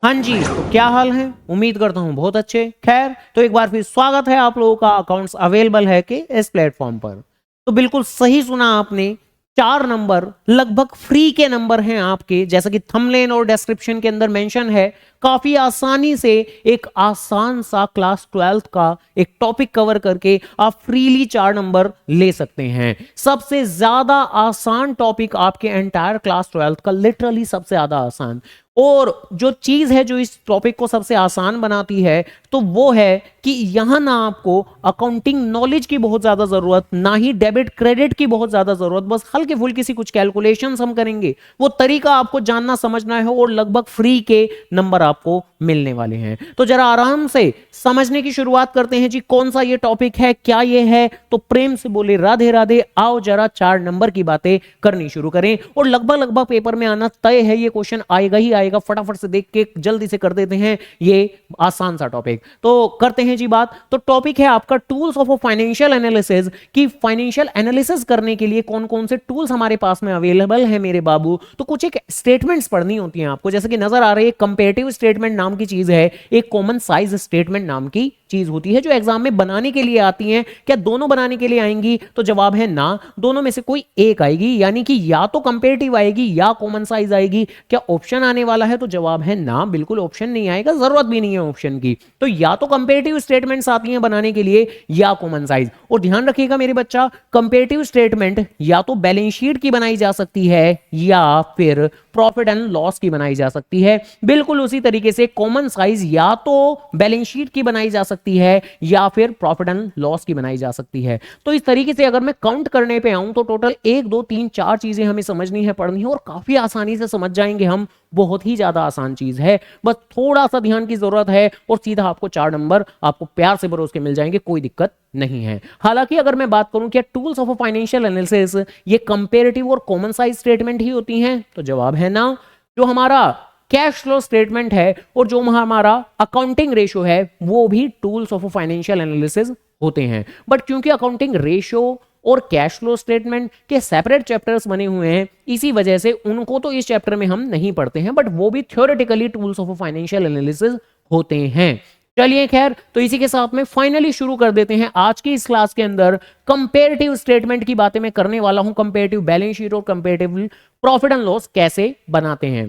हाँ जी, तो क्या हाल है? उम्मीद करता हूँ बहुत अच्छे। खैर, तो एक बार फिर स्वागत है आप लोगों का अकाउंट्स अवेलेबल है कि इस प्लेटफॉर्म पर। तो बिल्कुल सही सुना आपने, 4 नंबर लगभग फ्री के नंबर हैं आपके, जैसा कि थंबनेल और डिस्क्रिप्शन के अंदर मेंशन है। काफी आसानी से एक आसान सा क्लास 12th का एक टॉपिक कवर करके आप फ्रीली 4 नंबर ले सकते हैं। सबसे ज्यादा आसान टॉपिक आपके एंटायर क्लास 12th का, लिटरली सबसे ज्यादा आसान। और जो चीज है जो इस टॉपिक को सबसे आसान बनाती है, तो वो है कि यहां ना आपको अकाउंटिंग नॉलेज की बहुत ज्यादा जरूरत, ना ही डेबिट क्रेडिट की बहुत ज्यादा जरूरत। बस हल्के फुल्की सी कुछ कैलकुलेशंस हम करेंगे, वो तरीका आपको जानना समझना है और लगभग फ्री के नंबर आपको मिलने वाले हैं। तो जरा आराम से समझने की शुरुआत करते हैं जी। कौन सा ये टॉपिक है, क्या ये है? तो प्रेम से बोले राधे राधे। आओ जरा 4 नंबर की बातें करनी शुरू करें। और लगभग लगभग पेपर में आना तय है, ये क्वेश्चन आएगा ही आएगा। फटाफट से देख के जल्दी से कर देते हैं ये आसान सा टॉपिक। तो करते हैं जी बात। तो टॉपिक है आपका टूल्स ऑफ फाइनेंशियल एनालिसिस, कि फाइनेंशियल एनालिसिस करने के लिए कौन कौन से टूल्स हमारे पास में अवेलेबल है मेरे बाबू। तो कुछ एक स्टेटमेंट्स पढ़नी होती हैं आपको, जैसे कि नजर आ रही है कंपेरेटिव स्टेटमेंट नाम की चीज है, एक कॉमन साइज स्टेटमेंट नाम की चीज होती है जो एग्जाम में बनाने के लिए आती है। क्या दोनों बनाने के लिए आएंगी? तो जवाब है ना, दोनों में से कोई एक आएगी, यानी कि या तो कंपेरेटिव आएगी या कॉमन साइज आएगी। क्या ऑप्शन आने वाला है? तो जवाब है ना, बिल्कुल ऑप्शन नहीं आएगा, जरूरत भी नहीं है ऑप्शन की। तो या तो कंपेरेटिव स्टेटमेंट्स आती हैं बनाने के लिए या कॉमन साइज। और ध्यान रखिएगा मेरे बच्चा, कंपेरेटिव स्टेटमेंट या तो बैलेंस शीट की बनाई जा सकती है या फिर प्रॉफिट एंड लॉस की बनाई जा सकती है। बिल्कुल उसी तरीके से कॉमन साइज या तो बैलेंस शीट की बनाई जा सकती है या फिर प्रॉफिट एंड लॉस की बनाई जा सकती है। तो इस तरीके से अगर मैं काउंट करने पे आऊं तो टोटल 1 2 3 4 चीजें हमें समझनी है, पढ़नी है, और काफी आसानी से समझ जाएंगे हम। बहुत ही ज्यादा आसान चीज है, बस थोड़ा सा ध्यान की जरूरत है और सीधा आपको 4 नंबर आपको प्यार से बरोस के मिल जाएंगे, कोई दिक्कत नहीं है। हालांकि अगर मैं बात करूं कि टूल्स ऑफ फाइनेंशियल एनालिसिस ये कंपेरेटिव और कॉमन साइज स्टेटमेंट ही होती हैं, तो जवाब है ना। जो हमारा कैश फ्लो स्टेटमेंट है और जो हमारा अकाउंटिंग रेशो है, वो भी टूल्स ऑफ फाइनेंशियल एनालिसिस होते हैं। बट क्योंकि अकाउंटिंग रेशो और कैश फ्लो स्टेटमेंट के सेपरेट चैप्टर्स बने हुए हैं, इसी वजह से उनको तो इस चैप्टर में हम नहीं पढ़ते हैं, बट वो भी theoretically tools of financial analysis होते हैं। चलिए खैर, तो इसी के साथ में फाइनली शुरू कर देते हैं आज की इस क्लास के अंदर। कंपेरेटिव स्टेटमेंट की बातें मैं करने वाला हूं, कंपेरेटिव बैलेंस शीट और कंपेरेटिव प्रॉफिट एंड लॉस कैसे बनाते हैं।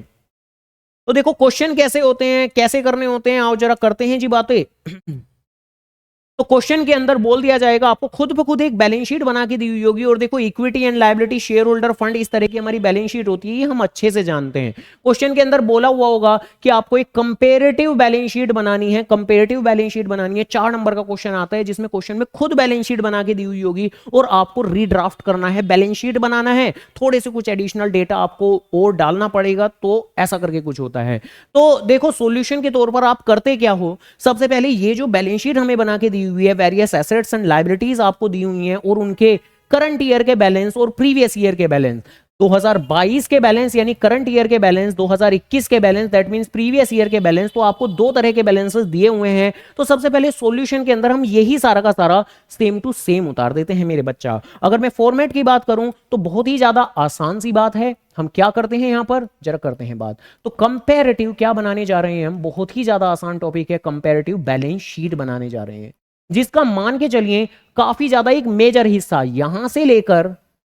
तो देखो क्वेश्चन कैसे होते हैं, कैसे करने होते हैं, आओ जरा करते हैं जी बातें। तो क्वेश्चन के अंदर बोल दिया जाएगा, आपको खुद ब खुद एक बैलेंस शीट बना के दी हुई होगी। और देखो equity and liability, share holder fund, इस तरह की हमारी बैलेंस शीट होती है, ये हम अच्छे से जानते हैं। क्वेश्चन के अंदर बोला हुआ होगा कि आपको एक कंपेरेटिव बैलेंस शीट बनानी है, कंपेरेटिव बैलेंस शीट बनानी है। 4 नंबर का क्वेश्चन आता है जिसमें क्वेश्चन में खुद बैलेंस शीट बना के दी हुई होगी और आपको रीड्राफ्ट करना है, बैलेंस शीट बनाना है, थोड़े से कुछ एडिशनल डेटा आपको और डालना पड़ेगा, तो ऐसा करके कुछ होता है। तो देखो सॉल्यूशन के तौर पर आप करते क्या हो, सबसे पहले ये जो बैलेंस शीट हमें बना के दी हुई है, वेरियस एसेट्स एंड लायबिलिटीज आपको दी हुई हैं और उनके करंट ईयर के बैलेंस और प्रीवियस ईयर के बैलेंस, 2022 के बैलेंस यानी करंट ईयर के बैलेंस, 2021 के balance that means previous year के बैलेंस। तो आपको 2 तरह के बैलेंसेस दिए हुए हैं। तो सबसे पहले सॉल्यूशन के अंदर हम यही सारा का सारा सेम टू सेम उतार देते हैं मेरे बच्चा। अगर मैं फॉर्मेट की बात करूं तो बहुत ही ज्यादा आसान सी बात है। हम क्या करते हैं यहां पर, जरा करते हैं बात। तो कंपैरेटिव क्या बनाने जा रहे हैं हम, बहुत ही ज्यादा आसान टॉपिक है, कंपैरेटिव बैलेंस शीट बनाने जा रहे हैं, जिसका मान के चलिए काफी ज्यादा एक मेजर हिस्सा यहां से लेकर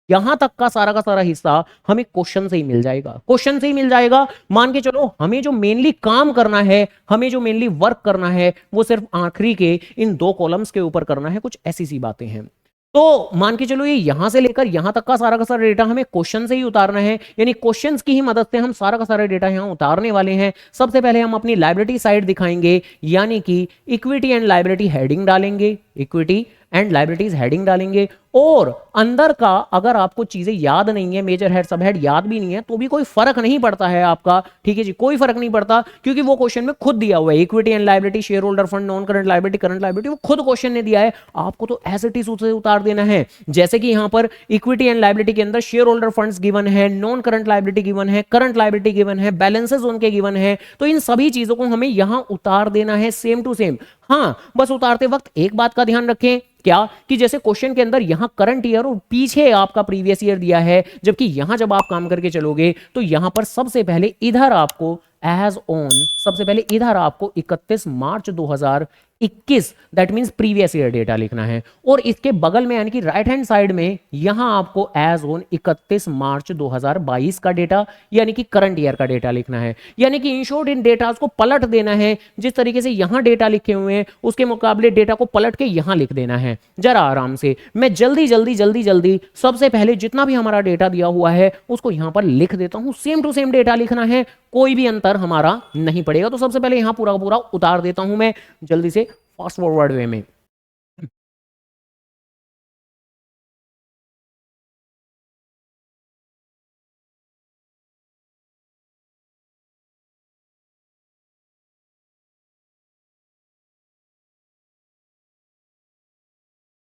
यहां तक का सारा हिस्सा हमें क्वेश्चन से ही मिल जाएगा, क्वेश्चन से ही मिल जाएगा। मान के चलो हमें जो मेनली काम करना है, हमें जो मेनली वर्क करना है, वो सिर्फ आखिरी के इन 2 कॉलम्स के ऊपर करना है, कुछ ऐसी सी बातें हैं। तो मान के चलो ये यहां से लेकर यहां तक का सारा डेटा हमें क्वेश्चन से ही उतारना है, यानी क्वेश्चंस की ही मदद से हम सारा का सारा डेटा यहां उतारने वाले हैं। सबसे पहले हम अपनी लायबिलिटी साइड दिखाएंगे, यानी कि इक्विटी एंड लायबिलिटी हेडिंग डालेंगे, इक्विटी एंड लायबिलिटीज हेडिंग डालेंगे। और अंदर का अगर आपको चीजें याद नहीं है, मेजर हेड सब हेड याद भी नहीं है, तो भी कोई फर्क नहीं पड़ता है आपका, ठीक है जी, कोई फर्क नहीं पड़ता, क्योंकि वो क्वेश्चन में खुद दिया हुआ है। Equity and liability, share holder fund, non current liability, current liability, वो खुद क्वेश्चन ने दिया है, आपको तो एज इट इज उसे उतार देना है। जैसे कि यहां पर इक्विटी एंड लायबिलिटी के अंदर शेयर होल्डर फंड्स गिवन है, नॉन करंट लायबिलिटी गिवन है, करंट लायबिलिटी गिवन है, बैलेंसेस उनके गिवन है, तो इन सभी चीजों को हमें यहां उतार देना है सेम टू सेम। हाँ, बस उतारते वक्त एक बात का ध्यान रखें, क्या कि जैसे क्वेश्चन के अंदर यहां करंट ईयर और पीछे आपका प्रीवियस ईयर दिया है, जबकि यहां जब आप काम करके चलोगे तो यहां पर सबसे पहले इधर आपको एज ऑन, सबसे पहले इधर आपको 31 मार्च 2021 that means previous year data लिखना है, और इसके बगल में यानी कि राइट हैंड साइड में यहां आपको एज ऑन 31 मार्च 2022 का डेटा यानी कि करंट ईयर का डेटा लिखना है। यानी कि इन शॉर्ट इन डेटा को पलट देना है, जिस तरीके से यहां डेटा लिखे हुए हैं उसके मुकाबले डेटा को पलट के यहां लिख देना है। जरा आराम से मैं जल्दी जल्दी जल्दी जल्दी सबसे पहले जितना भी हमारा डेटा दिया हुआ है उसको यहां पर लिख देता हूं। सेम टू सेम डेटा लिखना है, कोई भी अंतर हमारा नहीं पड़ेगा। तो सबसे पहले यहां पूरा पूरा उतार देता हूं मैं जल्दी से फास्ट फॉरवर्ड वे में।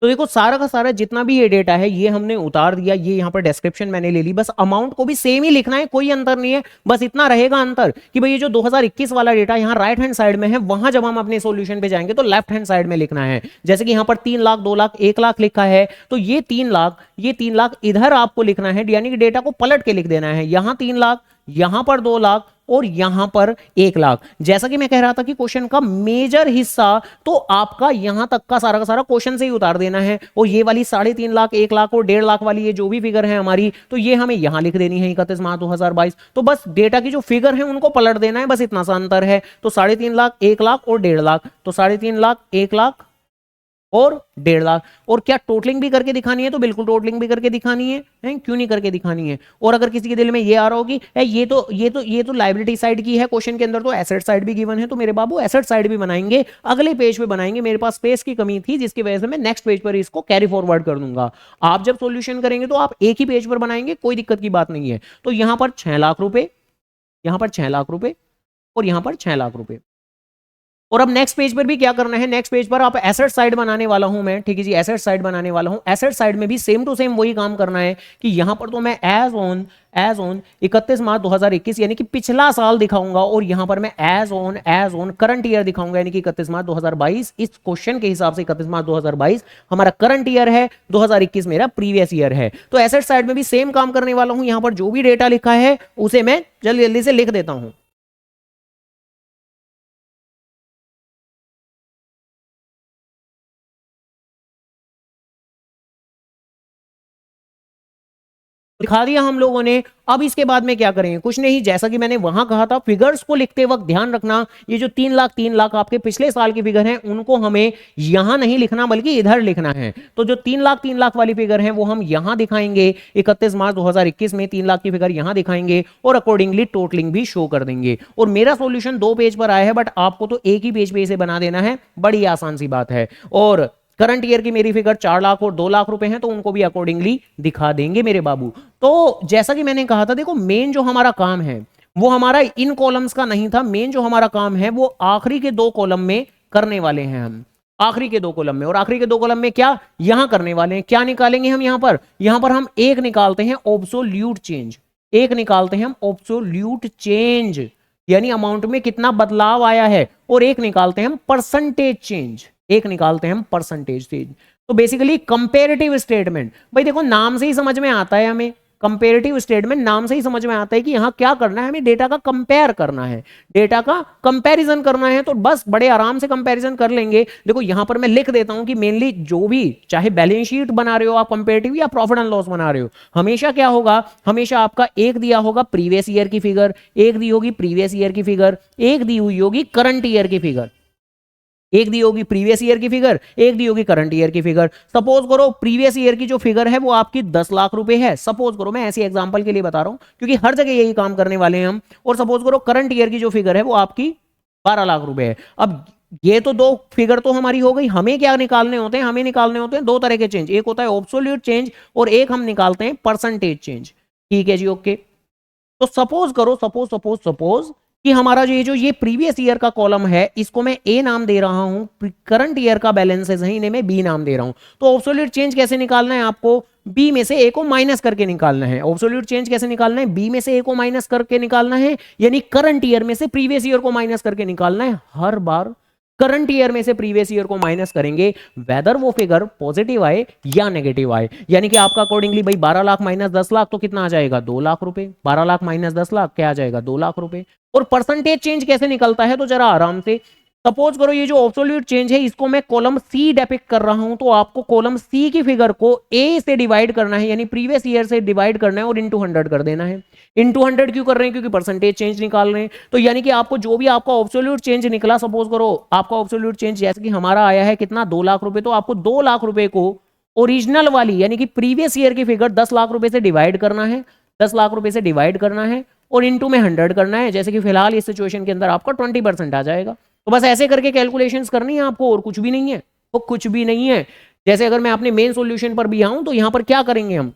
तो देखो सारा का सारा जितना भी ये डेटा है ये हमने उतार दिया, ये यहाँ पर डिस्क्रिप्शन मैंने ले ली। बस अमाउंट को भी सेम ही लिखना है, कोई अंतर नहीं है। बस इतना रहेगा अंतर कि भाई ये जो 2021 वाला डेटा यहाँ राइट हैंड साइड में है, वहां जब हम अपने सॉल्यूशन पे जाएंगे तो लेफ्ट हैंड साइड में लिखना है। जैसे कि यहाँ पर 3 लाख, 2 लाख, 1 लाख लिखा है, तो ये 3 लाख, ये 3 लाख इधर आपको लिखना है, यानी कि डेटा को पलट के लिख देना है। यहां 3 लाख, यहां पर 2 लाख और यहां पर 1 लाख। जैसा कि मैं कह रहा था कि क्वेश्चन का मेजर हिस्सा तो आपका यहां तक का सारा क्वेश्चन से ही उतार देना है। और ये वाली 3.5 लाख, 1 लाख और 1.5 लाख वाली ये जो भी फिगर है हमारी, तो ये हमें यहां लिख देनी है 31 मार्च 2022। तो बस डेटा की जो फिगर है उनको पलट देना है, बस इतना सा अंतर है। तो 3.5 लाख, 1 लाख और 1.5 लाख, तो 3.5 लाख, 1 लाख और 1.5 लाख। और क्या टोटलिंग भी करके दिखानी है? तो बिल्कुल टोटलिंग भी करके दिखानी है, क्यों नहीं करके दिखानी है। और अगर किसी के दिल में ये आ रहा हो कि ये तो लायबिलिटी साइड की है क्वेश्चन के अंदर, तो एसेट साइड भी गिवन है, तो मेरे बाबू एसेट साइड भी बनाएंगे, अगले पेज पे बनाएंगे। मेरे पास स्पेस की कमी थी जिसकी वजह से मैं नेक्स्ट पेज पर इसको कैरी फॉरवर्ड कर दूंगा। आप जब सोल्यूशन करेंगे तो आप एक ही पेज पर बनाएंगे, कोई दिक्कत की बात नहीं है। तो यहां पर 6 लाख रुपए, यहां पर 6 लाख रुपए और यहां पर 6 लाख रुपए। और अब नेक्स्ट पेज पर भी क्या करना है, नेक्स्ट पेज पर आप एसेट साइड बनाने वाला हूं मैं, ठीक है जी, एसेट साइड बनाने वाला हूं। एसेट साइड में भी सेम टू सेम वही काम करना है कि यहां पर तो मैं एज ऑन 31 मार्च 2021 यानी कि पिछला साल दिखाऊंगा, और यहां पर मैं एज ऑन करंट ईयर दिखाऊंगा यानी कि 31 मार्च 2022। इस क्वेश्चन के हिसाब से 31 मार्च 2022 हमारा करंट ईयर है, 2021 मेरा प्रीवियस ईयर है। तो एसेट साइड में भी सेम काम करने वाला हूं, यहां पर जो भी डेटा लिखा है उसे मैं जल्दी जल्दी से लिख देता हूं। दिखा दिया हम लोगों ने। अब इसके बाद में क्या करेंगे, कुछ नहीं, जैसा कि मैंने वहां कहा था, फिगर्स को लिखते वक्त ध्यान रखना, ये जो 3 लाख आपके पिछले साल की फिगर हैं उनको हमें यहां नहीं लिखना बल्कि इधर लिखना है। तो जो 3 लाख वाली फिगर है वो हम यहां दिखाएंगे, 31 मार्च 2021 में 3 लाख की फिगर यहां दिखाएंगे और अकॉर्डिंगली टोटलिंग भी शो कर देंगे। और मेरा सॉल्यूशन 2 पेज पर आया है, बट आपको तो एक ही पेज पे इसे बना देना है, बड़ी आसान सी बात है। और करंट ईयर की मेरी फिगर 4 लाख और 2 लाख रुपए हैं, तो उनको भी अकॉर्डिंगली दिखा देंगे मेरे बाबू। तो जैसा कि मैंने कहा था, देखो मेन जो हमारा काम है वो हमारा इन कॉलम्स का नहीं था, मेन जो हमारा काम है वो आखिरी के 2 कॉलम में करने वाले हैं हम, आखिरी के 2 कॉलम में। और आखिरी के 2 कॉलम में क्या यहां करने वाले हैं, क्या निकालेंगे हम यहां पर हम एक निकालते हैं ऑब्सोल्यूट चेंज, एक निकालते हैं हम ऑब्सोल्यूट चेंज यानी अमाउंट में कितना बदलाव आया है, और एक निकालते हैं हम परसेंटेज चेंज, एक निकालते हैं हम परसेंटेज चेंज। तो बेसिकली कंपैरेटिव स्टेटमेंट, भाई देखो नाम से ही समझ में आता है हमें, कंपैरेटिव स्टेटमेंट नाम से ही समझ में आता है कि यहां क्या करना है, हमें डेटा का कंपेयर करना है, डेटा का कंपैरिजन करना है। तो बस बड़े आराम से कंपैरिजन कर लेंगे। देखो यहां पर मैं लिख देता हूं कि मेनली जो भी चाहे बैलेंस शीट बना रहे हो आप कंपैरेटिव या प्रॉफिट एंड लॉस बना रहे हो, हमेशा क्या होगा, हमेशा आपका एक दिया होगा प्रीवियस ईयर की फिगर, एक दी होगी प्रीवियस ईयर की फिगर, एक दी हुई होगी करंट ईयर की फिगर, एक दी होगी प्रीवियस ईयर की फिगर, एक दी होगी करंट ईयर की फिगर। सपोज करो प्रीवियस ईयर की जो फिगर है वो आपकी 10 लाख रुपए है, सपोज करो, मैं ऐसी एग्जांपल के लिए बता रहा हूं क्योंकि हर जगह यही काम करने वाले हैं हम। और सपोज करो करंट ईयर की जो फिगर है वो आपकी 12 लाख रुपए है। अब ये तो 2 फिगर तो हमारी हो गई, हमें क्या निकालने होते हैं, हमें निकालने होते हैं 2 तरह के चेंज, एक होता है ऑब्सोल्यूट चेंज और एक हम निकालते हैं परसेंटेज चेंज। ठीक है जी, ओके। तो सपोज करो, सपोज कि हमारा ये प्रीवियस ईयर का कॉलम है इसको मैं ए नाम दे रहा हूं, करंट ईयर का बैलेंस है इन्हें मैं बी नाम दे रहा हूं। तो ऑब्सोल्यूट चेंज कैसे निकालना है, आपको बी में से ए को माइनस करके निकालना है। ऑब्सोल्यूट चेंज कैसे निकालना है, बी में से ए को माइनस करके निकालना है, यानी करंट ईयर में से प्रीवियस ईयर को माइनस करके निकालना है। हर बार करंट ईयर में से प्रीवियस ईयर को माइनस करेंगे, वेदर वो फिगर पॉजिटिव आए या नेगेटिव आए। यानी कि आपका अकॉर्डिंगली भाई 12 लाख माइनस 10 लाख तो कितना आ जाएगा, 2 लाख रुपए। 12 लाख माइनस 10 लाख क्या आ जाएगा, 2 लाख रुपए। और परसेंटेज चेंज कैसे निकलता है, तो जरा आराम से सपोज करो ये जो ऑब्सोल्यूट चेंज है इसको मैं कॉलम सी डिपिक्ट कर रहा हूं, तो आपको कॉलम सी की फिगर को ए से डिवाइड करना है, यानी प्रीवियस ईयर से डिवाइड करना है और इनटू 100 कर देना है। इनटू 100 क्यों कर रहे हैं, क्योंकि परसेंटेज चेंज निकाल रहे हैं। तो यानी कि आपको जो भी आपका ऑब्सोल्यूट चेंज निकला, सपोज करो आपका ऑब्सोल्यूट चेंज जैसे कि हमारा आया है कितना, 2 लाख रुपए, तो आपको 2 लाख रुपए को ओरिजिनल वाली यानी कि प्रीवियस ईयर की फिगर 10 लाख रुपए से डिवाइड करना है, 10 लाख रुपए से डिवाइड करना है और इनटू में 100 करना है। जैसे कि फिलहाल इस सिचुएशन के अंदर आपका 20% आ जाएगा। तो बस ऐसे करके कैलकुलेशंस करनी है आपको, और कुछ भी नहीं है, वो कुछ भी नहीं है। जैसे अगर मैं अपने मेन सॉल्यूशन पर भी आऊं तो यहां पर क्या करेंगे, हम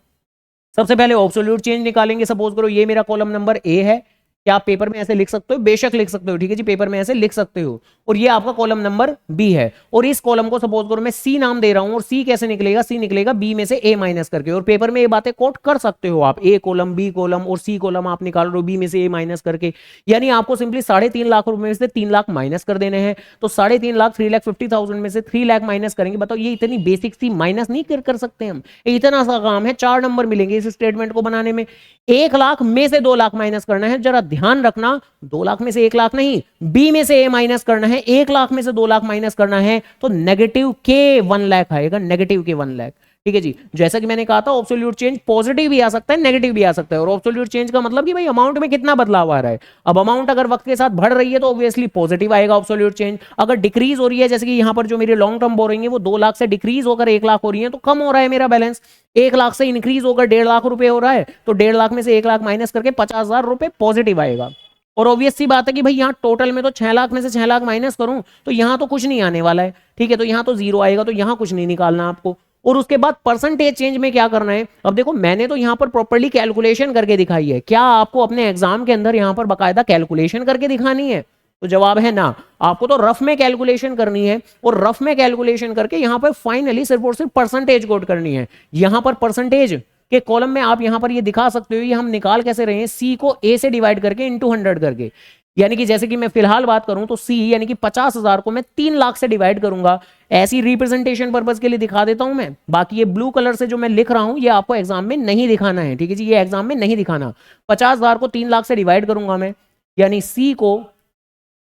सबसे पहले एब्सोल्यूट चेंज निकालेंगे। सपोज करो ये मेरा कॉलम नंबर ए है, क्या आप पेपर में ऐसे लिख सकते हो, बेशक लिख सकते हो, ठीक है जी, पेपर में ऐसे लिख सकते हो। और ये आपका कॉलम नंबर बी है, और इस कॉलम को सपोज करो मैं सी नाम दे रहा हूं, और सी कैसे निकलेगा, सी निकलेगा बी में से ए माइनस करके। और पेपर में ये बातें कोट कर सकते हो आप, ए कॉलम, बी कॉलम और सी कॉलम आप निकाल रहे हो बी में से ए माइनस करके। यानी आपको सिंपली 3.5 लाख रुपए में से 3 लाख माइनस कर देने हैं। तो 3.5 लाख 3,50,000 में से 3 लाख माइनस करेंगे। बताओ ये इतनी बेसिक सी माइनस नहीं कर सकते हम, इतना सा काम है, 4 नंबर मिलेंगे इस स्टेटमेंट को बनाने में। 1 लाख में से 2 लाख माइनस करना है, जरा ध्यान रखना, 2 लाख में से 1 लाख नहीं, बी में से ए माइनस करना है। 1 लाख में से 2 लाख माइनस करना है तो नेगेटिव के 1 लाख आएगा, नेगेटिव के 1 लाख। ठीक है जी, जैसा कि मैंने कहा था ऑब्सोल्यूट चेंज पॉजिटिव भी आ सकता है, नेगेटिव भी आ सकता है। और ऑब्सोल्यूट चेंज का मतलब कि भाई अमाउंट में कितना बदलाव आ रहा है। अब अमाउंट अगर वक्त के साथ बढ़ रही है तो ऑब्वियसली पॉजिटिव आएगा ऑब्सोल्यूट चेंज। अगर डिक्रीज हो रही है, जैसे कि यहां पर जो मेरी लॉन्ग टर्म बोरिंग है वो 2 लाख से डिक्रीज होकर 1 लाख हो रही है, तो कम हो रहा है मेरा बैलेंस। 1 लाख से इंक्रीज होकर 1.5 लाख रुपए हो रहा है, तो 1.5 लाख में से 1 लाख माइनस करके 50,000 रुपए पॉजिटिव आएगा। और ऑब्वियस सी बात है कि भाई यहाँ टोटल में तो 6 लाख में से 6 लाख माइनस करूं तो यहाँ तो कुछ नहीं आने वाला है, ठीक है, तो यहाँ तो जीरो आएगा, तो यहाँ कुछ नहीं निकालना आपको। और उसके बाद परसेंटेज चेंज में क्या करना है, अब देखो मैंने तो यहाँ पर प्रॉपर्ली कैलकुलेशन करके दिखाई है, क्या आपको अपने एग्जाम के अंदर यहाँ पर बकायदा कैलकुलेशन करके दिखानी है, तो जवाब है ना। आपको तो रफ में कैलकुलेशन करनी है, और रफ में कैलकुलेशन करके यहाँ पर फाइनली सिर्फ और सिर्फ परसेंटेज कोट करनी है। यहाँ पर परसेंटेज के कॉलम में आप यहां पर ये दिखा सकते हो, ये हम निकाल कैसे रहे हैं, सी को ए से डिवाइड करके इनटू 100 करके। यानी कि जैसे कि मैं फिलहाल बात करूं तो सी यानी कि 50,000 को मैं 3 लाख से डिवाइड करूंगा। ऐसी रिप्रेजेंटेशन पर्पस के लिए दिखा देता हूं मैं, बाकी ये ब्लू कलर से जो मैं लिख रहा हूं ये आपको एग्जाम में नहीं दिखाना है, ठीक है जी, ये एग्जाम में नहीं दिखाना। 50,000 को 3 लाख से डिवाइड करूंगा मैं, यानी सी को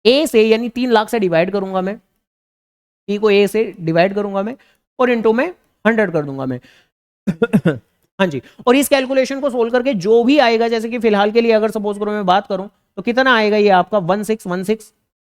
ए से यानी 3 लाख से डिवाइड करूंगा मैं, सी को ए से डिवाइड करूंगा मैं और इनटू में 100 कर दूंगा मैं। हाँ जी, और इस कैलकुलेशन को सोल्व करके जो भी आएगा, जैसे कि फिलहाल के लिए अगर सपोज करो मैं बात करूं तो कितना आएगा ये आपका 1616,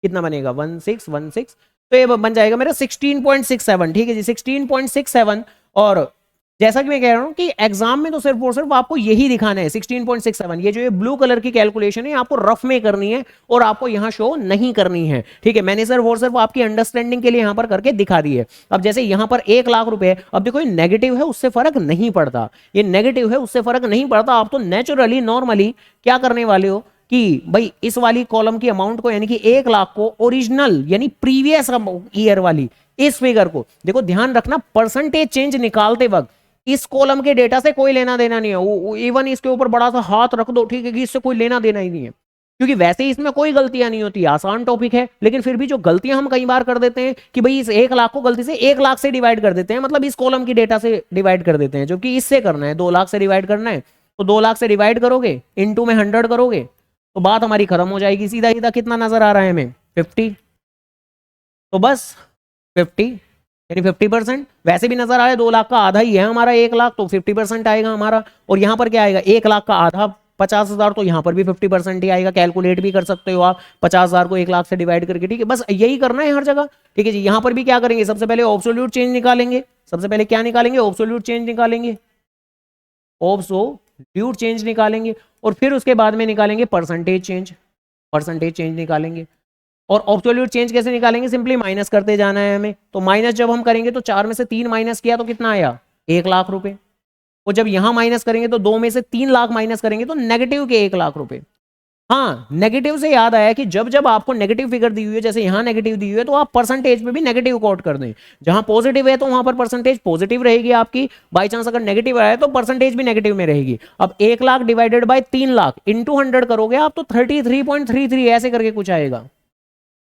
कितना बनेगा 1616, तो ये बन जाएगा मेरा 16.67, ठीक है जी 16.67। और जैसा कि मैं कह रहा हूं कि एग्जाम में तो सिर्फ और सिर्फ आपको यही दिखाना है 16.67। ये जो ये ब्लू कलर की कैलकुलेशन है आपको रफ में करनी है और आपको यहां शो नहीं करनी है, ठीक है, मैंने सिर्फ और सिर्फ आपकी अंडरस्टैंडिंग के लिए यहां पर करके दिखा दी है। अब जैसे यहां पर 1 लाख रुपए, अब देखो ये नेगेटिव है उससे फर्क नहीं पड़ता, ये नेगेटिव है उससे फर्क नहीं पड़ता। आप तो नेचुरली नॉर्मली क्या करने वाले हो कि भाई इस वाली कॉलम की अमाउंट को यानी कि 1 लाख को ओरिजिनल यानी प्रीवियस ईयर वाली इस फिगर को, देखो ध्यान रखना परसेंटेज चेंज निकालते वक्त इस कॉलम के डेटा से कोई लेना देना नहीं है, इवन इसके ऊपर बड़ा सा हाथ रख दो, ठीक है, कि इससे कोई लेना देना ही नहीं है, क्योंकि वैसे ही इसमें कोई गलतियां नहीं होती, आसान टॉपिक है। लेकिन फिर भी जो गलतियां हम कई बार कर देते हैं कि भाई इस 1 लाख को गलती से 1 लाख से डिवाइड कर देते हैं, मतलब इस कॉलम की डेटा से डिवाइड कर देते हैं, जो कि इससे करना है 2 लाख से डिवाइड करना है, तो 2 लाख से डिवाइड करोगे इनटू में 100 करोगे तो बात हमारी खत्म हो जाएगी। सीधा सीधा कितना नजर आ रहा है हमें 50, तो बस 50 यानी 50%। वैसे भी नजर आ रहा है 2 लाख का आधा ही है हमारा 1 लाख, तो 50% आएगा हमारा। और यहां पर क्या आएगा 1 लाख का आधा 50,000, तो यहां पर भी 50% ही आएगा। कैलकुलेट भी कर सकते हो आप 50,000 को 1 लाख से डिवाइड करके, ठीक है, बस यही करना है हर जगह, ठीक है जी। यहां पर भी क्या करेंगे, सबसे पहले ऑब्सोल्यूट चेंज निकालेंगे, सबसे पहले क्या निकालेंगे, ऑब्सोल्यूट चेंज निकालेंगे, ऑब्सोल्यूट चेंज निकालेंगे, और फिर उसके बाद में निकालेंगे परसेंटेज चेंज, परसेंटेज चेंज निकालेंगे। और ऑब्सोल्यूट चेंज कैसे निकालेंगे, सिंपली माइनस करते जाना है हमें। तो माइनस जब हम करेंगे तो 4 में से 3 माइनस किया तो कितना आया 1 लाख रुपए, और जब यहां माइनस करेंगे तो 2 में से 3 लाख माइनस करेंगे तो नेगेटिव के 1 लाख रुपए। हाँ, नेगेटिव से याद आया कि जब जब आपको नेगेटिव फिगर दी हुई है, जैसे यहां नेगेटिव दी हुई है, तो आप परसेंटेज पे भी नेगेटिव कोट कर दें। जहां पॉजिटिव है तो वहां पर परसेंटेज पॉजिटिव रहेगी आपकी, बाई चांस अगर नेगेटिव आया तो परसेंटेज भी नेगेटिव में रहेगी। अब 1 lakh divided by 3 lakh into 100 करोगे आप तो 33.33 ऐसे करके कुछ आएगा,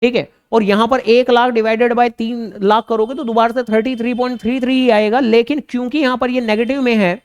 ठीक है। और यहां पर 1 लाख डिवाइडेड बाय 3 लाख करोगे तो दोबारा से 33.33 ही आएगा, लेकिन क्योंकि यहां पर ये नेगेटिव में है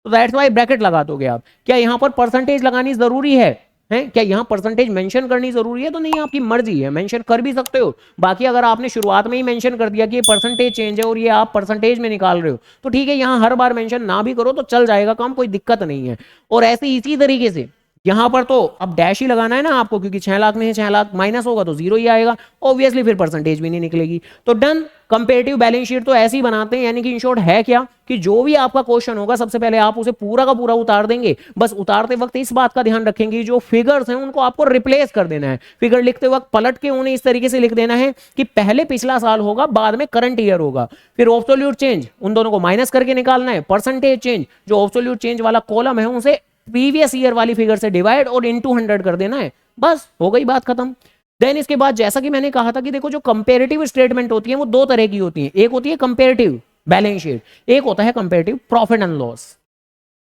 तो दैट्स वाई ब्रैकेट लगा दोगे आप। क्या यहां पर परसेंटेज लगानी जरूरी है? क्या यहां परसेंटेज मेंशन करनी जरूरी है? तो नहीं, आपकी मर्जी है, मेंशन कर भी सकते हो। बाकी अगर आपने शुरुआत में ही मेंशन कर दिया कि ये परसेंटेज चेंज है और ये आप परसेंटेज में निकाल रहे हो तो ठीक है, यहां हर बार मेंशन ना भी करो तो चल जाएगा काम, कोई दिक्कत नहीं है। और ऐसे इसी तरीके से यहां पर तो अब डैश ही लगाना है ना आपको, क्योंकि 6 लाख में है, 6 लाख माइनस होगा तो 0 ही आएगा, ऑब्वियसली फिर परसेंटेज भी नहीं निकलेगी। तो डन। कंपेरेटिव बैलेंस शीट तो ऐसे ही बनाते हैं, यानी कि इन शॉर्ट है क्या कि जो भी आपका क्वेश्चन होगा सबसे पहले आप उसे पूरा का पूरा उतार देंगे, बस उतारते वक्त इस बात का ध्यान रखेंगे जो फिगर्स हैं उनको आपको रिप्लेस कर देना है। फिगर लिखते वक्त पलट के उन्हें इस तरीके से लिख देना है कि पहले पिछला साल होगा, बाद में करंट ईयर होगा। फिर ऑब्सोल्यूट चेंज उन दोनों को माइनस करके निकालना है, परसेंटेज चेंज जो ऑब्सोल्यूट चेंज वाला कॉलम है उसे प्रीवियस ईयर वाली फिगर से डिवाइड और इनटू 100 कर देना है, बस हो गई बात खत्म। देन इसके बाद जैसा कि मैंने कहा था कि देखो जो कंपैरेटिव स्टेटमेंट होती है वो दो तरह की होती है, एक होती है कंपैरेटिव बैलेंस शीट, एक होता है कंपैरेटिव प्रॉफिट एंड लॉस।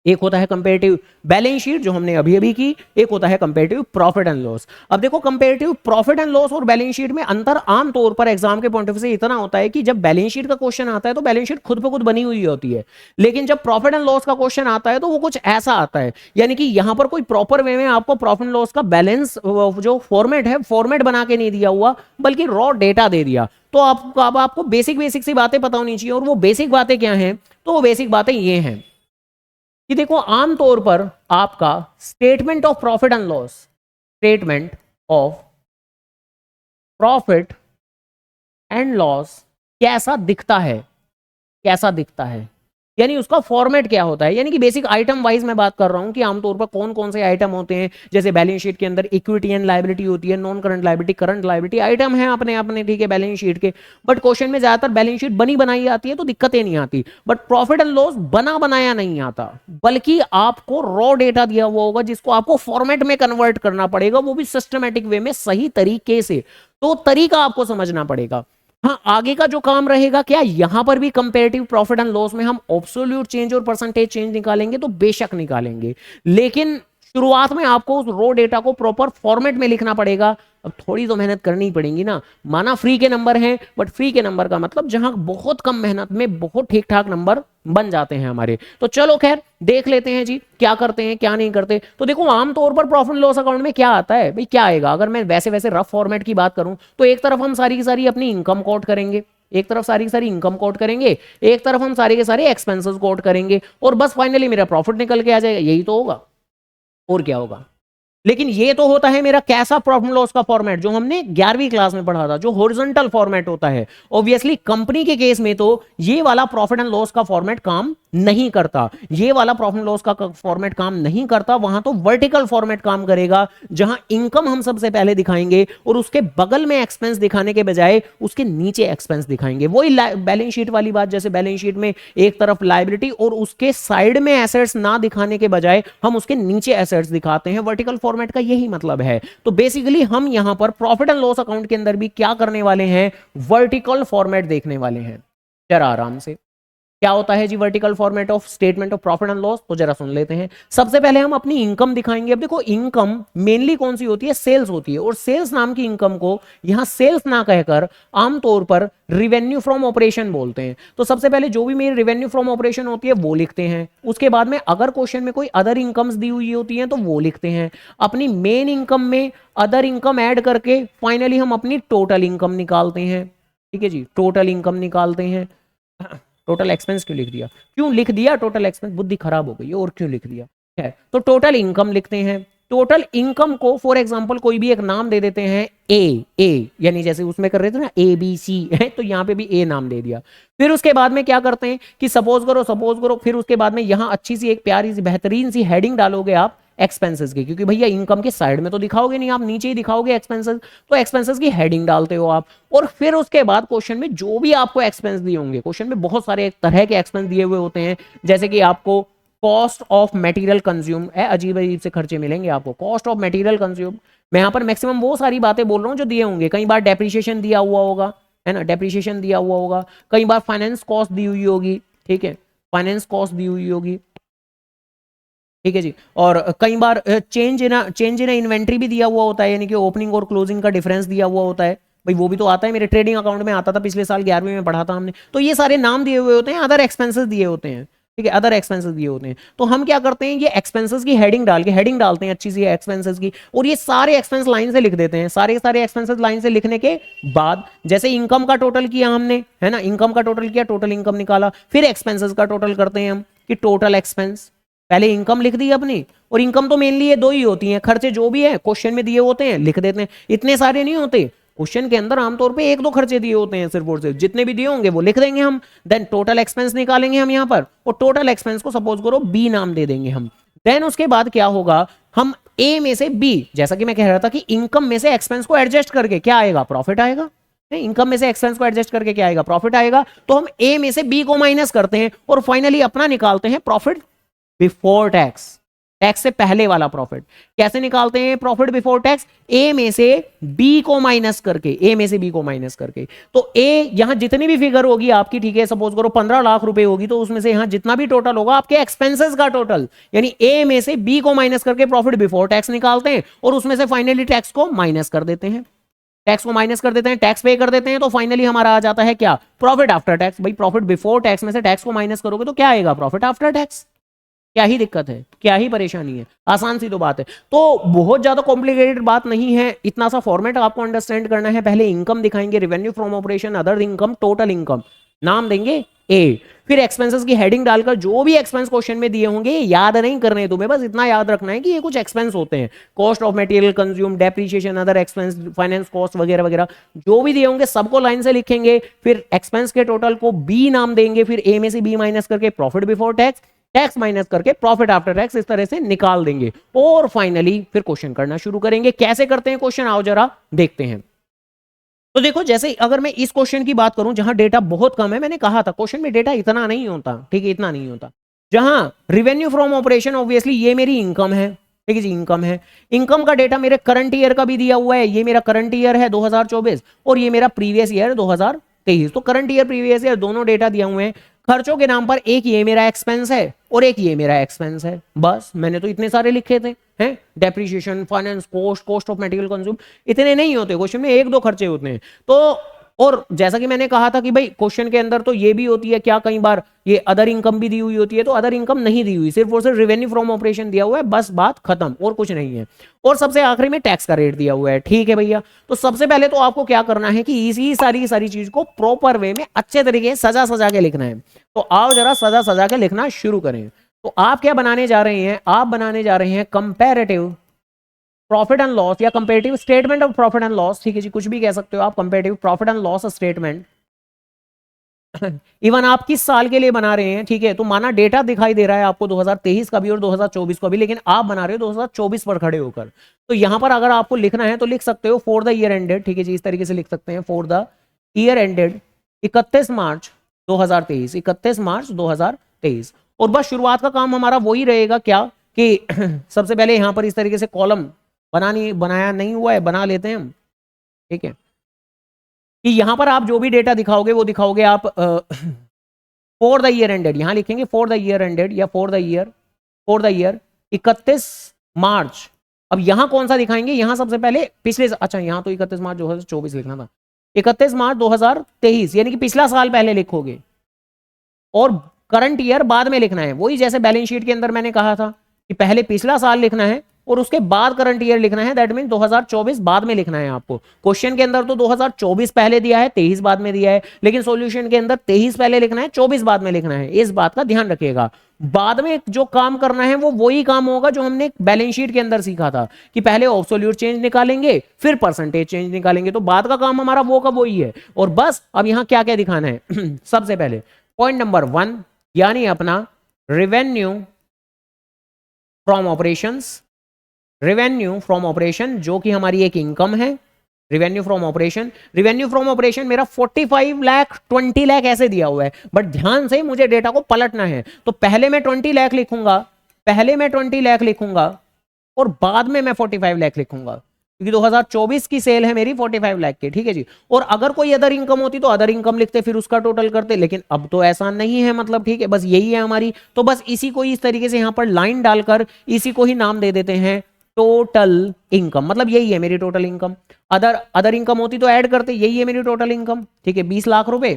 एक होता है कंपैरेटिव बैलेंस शीट जो हमने अभी अभी की, एक होता है कंपैरेटिव प्रॉफिट एंड लॉस। अब देखो कंपैरेटिव प्रॉफिट एंड लॉस और बैलेंस शीट में अंतर आम तौर पर एग्जाम के पॉइंट ऑफ व्यू से इतना होता है कि जब बैलेंस शीट का क्वेश्चन आता है तो बैलेंस शीट खुद पे खुद बनी हुई होती है, लेकिन जब प्रॉफिट एंड लॉस का क्वेश्चन आता है तो वो कुछ ऐसा आता है, यानी कि यहां पर कोई प्रॉपर वे में आपको प्रॉफिट एंड लॉस का बैलेंस जो फॉर्मेट है फॉर्मेट बना के नहीं दिया हुआ, बल्कि रॉ डेटा दे दिया। तो आपको बेसिक बेसिक सी बातें पता होनी चाहिए, और वो बेसिक बातें क्या हैं? तो वो बेसिक बातें ये हैं कि देखो आमतौर पर आपका statement of profit and loss, statement of profit and loss कैसा दिखता है, कैसा दिखता है, यानी उसका फॉर्मेट क्या होता है, यानी कि बेसिक आइटम वाइज मैं बात कर रहा हूं कि आमतौर पर कौन कौन से आइटम होते हैं। जैसे बैलेंस शीट के अंदर इक्विटी एंड लायबिलिटी होती है, non current liability, current liability, item है अपने अपने, ठीक है, बैलेंस शीट के। बट क्वेश्चन में ज्यादातर बैलेंस शीट बनी बनाई आती है तो दिक्कतें नहीं आती, बट प्रॉफिट एंड लॉस बना बनाया नहीं आता, बल्कि आपको रॉ डेटा दिया हुआ होगा जिसको आपको फॉर्मेट में कन्वर्ट करना पड़ेगा, वो भी सिस्टमैटिक वे में, सही तरीके से। तो तरीका आपको समझना पड़ेगा। हाँ, आगे का जो काम रहेगा, क्या यहां पर भी कंपैरेटिव प्रॉफिट एंड लॉस में हम एब्सोल्यूट चेंज और परसेंटेज चेंज निकालेंगे? तो बेशक निकालेंगे, लेकिन शुरुआत में आपको उस रो डेटा को प्रॉपर फॉर्मेट में लिखना पड़ेगा। अब थोड़ी तो मेहनत करनी पड़ेगी ना, माना फ्री के नंबर हैं, बट फ्री के नंबर का मतलब जहां बहुत कम मेहनत में बहुत ठीक ठाक नंबर बन जाते हैं हमारे। तो चलो खैर देख लेते हैं जी क्या करते हैं क्या नहीं करते। तो देखो आमतौर पर प्रॉफिट लॉस अकाउंट में क्या आता है भाई, क्या आएगा? अगर मैं वैसे वैसे रफ फॉर्मेट की बात करूं तो एक तरफ हम सारी की सारी अपनी इनकम कोट करेंगे, एक तरफ सारी की सारी इनकम कोट करेंगे, एक तरफ हम सारे के सारे एक्सपेंसेस कोट करेंगे, और बस फाइनली मेरा प्रॉफिट निकल के आ जाएगा। यही तो होगा, और क्या होगा? लेकिन ये तो होता है मेरा कैसा प्रॉफिट लॉस का फॉर्मेट जो हमने 11वीं क्लास में पढ़ा था, जो हॉरिजॉन्टल फॉर्मेट होता है। ऑब्वियसली कंपनी के केस में तो ये वाला प्रॉफिट एंड लॉस का फॉर्मेट काम नहीं करता, ये वाला प्रॉफिट एंड लॉस का फॉर्मेट काम नहीं करता। वहां तो वर्टिकल फॉर्मेट काम करेगा, जहां इनकम हम सबसे पहले दिखाएंगे और उसके बगल में एक्सपेंस दिखाने के बजाय उसके नीचे एक्सपेंस दिखाएंगे। वही बैलेंस शीट वाली बात, जैसे बैलेंस शीट में एक तरफ लायबिलिटी और उसके साइड में एसेट्स ना दिखाने के बजाय हम उसके नीचे एसेट्स दिखाते हैं। वर्टिकल फॉर्मेट का यही मतलब है। तो बेसिकली हम यहां पर प्रॉफिट एंड लॉस अकाउंट के अंदर भी क्या करने वाले हैं? वर्टिकल फॉर्मेट देखने वाले हैं। जरा आराम से, क्या होता है जी vertical format of statement of profit and loss? तो जरा सुन लेते हैं। सबसे पहले हम अपनी इनकम दिखाएंगे। अब देखो इनकम मेनली कौन सी होती है? सेल्स होती है, और सेल्स नाम की इनकम को यहां सेल्स ना कहकर आमतौर पर रिवेन्यू फ्रॉम ऑपरेशन बोलते हैं। तो सबसे पहले जो भी मेरी रिवेन्यू फ्रॉम ऑपरेशन होती है वो लिखते हैं, उसके बाद में अगर क्वेश्चन में कोई अदर इनकम्स दी हुई होती हैं तो वो लिखते हैं, अपनी मेन इनकम में अदर इनकम ऐड करके फाइनली हम अपनी टोटल इनकम निकालते हैं। ठीक है जी, टोटल इनकम निकालते हैं। टोटल एक्सपेंस क्यों लिख दिया? क्यों लिख दिया टोटल एक्सपेंस? बुद्धि खराब हो गई है, और क्यों लिख दिया है? तो टोटल इनकम लिखते हैं। टोटल इनकम को फॉर एग्जांपल कोई भी एक नाम दे देते हैं, ए, यानी जैसे उसमें कर रहे थे ना ABC है, तो यहाँ पे भी ए नाम दे दिया। फिर उसके बाद में क्या करते हैं कि सपोज करो, फिर उसके बाद में यहाँ अच्छी सी एक प्यारी सी बेहतरीन सी हेडिंग डालोगे आप एक्सपेंसेस की, क्योंकि भैया इनकम के साइड में तो दिखाओगे नहीं, आप नीचे ही दिखाओगे एक्सपेंसेस, तो एक्सपेंसेस की हेडिंग डालते हो आप। और फिर उसके बाद क्वेश्चन में जो भी आपको एक्सपेंस दिए होंगे, क्वेश्चन में बहुत सारे तरह के एक्सपेंस दिए हुए होते हैं, जैसे कि आपको कॉस्ट ऑफ मटेरियल कंज्यूम है, अजीब अजीब से खर्चे मिलेंगे आपको, कॉस्ट ऑफ मटेरियल कंज्यूम। मैं यहाँ पर मैक्सिमम वो सारी बातें बोल रहा हूँ जो दिए होंगे। कई बार डेप्रिसिएशन दिया हुआ होगा, है ना, डेप्रिसिएशन दिया हुआ होगा। कई बार फाइनेंस कॉस्ट दी हुई होगी, ठीक है, फाइनेंस कॉस्ट दी हुई होगी, ठीक है जी। और कई बार चेंज इन इन्वेंट्री भी दिया हुआ होता है, यानी कि ओपनिंग और क्लोजिंग का डिफरेंस दिया हुआ होता है। भाई वो भी तो आता है, मेरे ट्रेडिंग अकाउंट में आता था, पिछले साल 11वीं में पढ़ा था हमने। तो ये सारे नाम दिए हुए होते हैं, अदर एक्सपेंसेस दिए होते हैं, ठीक है, अदर एक्सपेंसेस दिए होते हैं। तो हम क्या करते हैं, ये एक्सपेंसेस की हेडिंग डाल के हेडिंग डालते हैं अच्छी सी एक्सपेंसेस की, और ये सारे एक्सपेंस लाइन से लिख देते हैं। सारे सारे एक्सपेंसेस लाइन से लिखने के बाद जैसे इनकम का टोटल किया हमने, है ना, इनकम का टोटल किया, टोटल इनकम निकाला, फिर एक्सपेंसेस का टोटल करते हैं हम कि टोटल एक्सपेंस। पहले इनकम लिख दी अपनी, और इनकम तो मेनली ये दो ही होती हैं, खर्चे जो भी है क्वेश्चन में दिए होते हैं लिख देते हैं, इतने सारे नहीं होते क्वेश्चन के अंदर, आमतौर पे एक दो खर्चे दिए होते हैं सिर्फ और सिर्फ, जितने भी दिए होंगे वो लिख देंगे हम। देन टोटल एक्सपेंस निकालेंगे हम यहां पर, और टोटल एक्सपेंस को सपोज करो बी नाम दे देंगे हम। देन उसके बाद क्या होगा, हम ए में से बी, जैसा कि मैं कह रहा था कि इनकम में से एक्सपेंस को एडजस्ट करके क्या आएगा, प्रॉफिट आएगा। इनकम में से एक्सपेंस को एडजस्ट करके क्या आएगा, प्रॉफिट आएगा। तो हम ए में से बी को माइनस करते हैं और फाइनली अपना निकालते हैं प्रॉफिट बिफोर टैक्स, टैक्स से पहले वाला प्रॉफिट। कैसे निकालते हैं प्रॉफिट बिफोर टैक्स, ए में से बी को माइनस करके, ए में से बी को माइनस करके। तो ए यहां जितनी भी फिगर होगी आपकी, ठीक है, सपोज करो 15 लाख रुपए होगी, तो उसमें से यहां जितना भी टोटल होगा आपके एक्सपेंसेस का टोटल, यानी ए में से बी को माइनस करके प्रॉफिट बिफोर टैक्स निकालते हैं, और उसमें से फाइनली टैक्स को माइनस कर देते हैं, टैक्स को माइनस कर देते हैं, टैक्स पे कर देते हैं। तो फाइनली हमारा आ जाता है क्या, प्रॉफिट आफ्टर टैक्स। भाई प्रॉफिट बिफोर टैक्स में से टैक्स को माइनस करोगे तो क्या आएगा, प्रॉफिट आफ्टर टैक्स। क्या ही दिक्कत है, क्या ही परेशानी है, आसान सी तो बात है। तो बहुत ज्यादा कॉम्प्लिकेटेड बात नहीं है, इतना सा फॉर्मेट आपको अंडरस्टैंड करना है। पहले इनकम दिखाएंगे, revenue from operation, other income, total income, नाम देंगे ए, फिर एक्सपेंसेस की हेडिंग डालकर जो भी एक्सपेंस क्वेश्चन में दिए होंगे याद नहीं करने, तुम्हें बस इतना याद रखना है कि ये कुछ एक्सपेंस होते हैं, cost of material consume, depreciation, other expense, finance cost वगैरह वगैरह, जो भी दिए होंगे सबको लाइन से लिखेंगे, फिर एक्सपेंस के टोटल को बी नाम देंगे, फिर ए में से बी माइनस करके profit before tax, tax minus करके प्रॉफिट आफ्टर टैक्स, इस तरह से निकाल देंगे, और फाइनली फिर क्वेश्चन करना शुरू करेंगे। कैसे करते हैं क्वेश्चन, आओ जरा देखते हैं। तो देखो, जैसे अगर मैं इस क्वेश्चन की बात करूं जहां डेटा बहुत कम है, मैंने कहा था क्वेश्चन में डेटा इतना नहीं होता, ठीक है, इतना नहीं होता। जहां रेवेन्यू फ्रॉम ऑपरेशन, ऑब्वियसली ये मेरी इनकम है, ठीक है जी, इनकम है। इनकम का डेटा मेरे करंट ईयर का भी दिया हुआ है, ये मेरा करंट ईयर है 2024, और ये मेरा प्रीवियस ईयर 2023। तो करंट ईयर प्रीवियस ईयर दोनों डेटा दिया हुए हैं। खर्चों के नाम पर एक ये मेरा एक्सपेंस है और एक ये मेरा एक्सपेंस है, बस मैंने तो इतने सारे लिखे थे, हैं, depreciation, finance cost, cost of material consume, इतने नहीं होते क्वेश्चन में, एक दो खर्चे होते हैं। तो और जैसा कि मैंने कहा था कि भाई क्वेश्चन के अंदर तो ये भी होती है क्या, कई बार ये अदर इनकम भी दी हुई होती है, तो अदर इनकम नहीं दी हुई, सिर्फ और सिर्फ रेवेन्यू फ्रॉम ऑपरेशन दिया हुआ है, बस बात खत्म, और कुछ नहीं है। और सबसे आखिरी में टैक्स का रेट दिया हुआ है, ठीक है भैया। तो सबसे पहले तो आपको क्या करना है कि इसी सारी चीज को प्रॉपर वे में अच्छे तरीके से सजा सजा के लिखना है। तो आओ जरा सजा सजा के लिखना शुरू करें। तो आप क्या बनाने जा रहे हैं, आप बनाने जा रहे हैं कंपैरेटिव प्रॉफिट एंड लॉस, या comparative statement of profit and loss, ठीक है जी, कुछ भी कह सकते हो आप, comparative profit and loss statement. Even आप किस साल के लिए बना रहे हैं, ठीक है, तो माना डेटा दिखाई दे रहा है आपको 2023 का भी और 2024 का भी, लेकिन आप बना रहे हो 2024 पर खड़े होकर। तो यहां पर अगर आपको लिखना है तो लिख सकते हो फॉर द ईयर एंडेड, ठीक है जी, इस तरीके से लिख सकते हैं, फॉर द ईयर एंडेड 31 मार्च 2023, 31 मार्च 2023। और बस शुरुआत का काम हमारा वही रहेगा क्या, कि सबसे पहले यहां पर इस तरीके से कॉलम बनाया नहीं हुआ है, बना लेते हैं हम, ठीक है, कि यहां पर आप जो भी डेटा दिखाओगे वो दिखाओगे आप फॉर द ईयर एंडेड, यहां लिखेंगे फॉर द ईयर एंडेड, या फॉर द ईयर 31 मार्च। अब यहां कौन सा दिखाएंगे, यहां सबसे पहले पिछले, अच्छा यहां तो 31 मार्च 2024 लिखना था, 31 मार्च 2023, यानी कि पिछला साल पहले लिखोगे, और करंट ईयर बाद में लिखना है। वही जैसे बैलेंस शीट के अंदर मैंने कहा था कि पहले पिछला साल लिखना है और उसके बाद करंट ईयर लिखना है, दैट मीन 2024 बाद में लिखना है आपको। क्वेश्चन के अंदर तो 2024 पहले दिया है, 23 बाद में दिया है, लेकिन सॉल्यूशन के अंदर 23 पहले लिखना है, 24 बाद में लिखना है, इस बात का ध्यान रखिएगा। बाद में जो काम करना है वो वही काम होगा जो हमने बैलेंस शीट के अंदर सीखा था, कि पहले एब्सोल्यूट चेंज निकालेंगे फिर परसेंटेज चेंज निकालेंगे, तो बाद का काम हमारा वो का वही है। और बस अब यहां क्या क्या दिखाना है सबसे पहले पॉइंट नंबर 1, यानी अपना revenue from operations, revenue from operation जो कि हमारी एक इनकम है, रेवेन्यू फ्रॉम ऑपरेशन मेरा 45 लाख 20 लाख ऐसे दिया हुआ है, बट ध्यान से मुझे डेटा को पलटना है। तो पहले मैं 20 लाख लिखूंगा, और बाद में मैं 45 लाख लिखूंगा, क्योंकि 2024 की सेल है मेरी 45 लाख की, ठीक है जी। और अगर कोई अदर इनकम होती तो अदर इनकम लिखते, फिर उसका टोटल करते, लेकिन अब तो ऐसा नहीं है, मतलब ठीक है, बस यही है हमारी। तो बस इसी को इस तरीके से यहां पर लाइन डालकर इसी को ही नाम दे देते हैं टोटल इनकम, मतलब यही है मेरी टोटल इनकम। अदर इनकम होती तो ऐड करते, यही है मेरी टोटल इनकम, ठीक है, 20 लाख रुपए,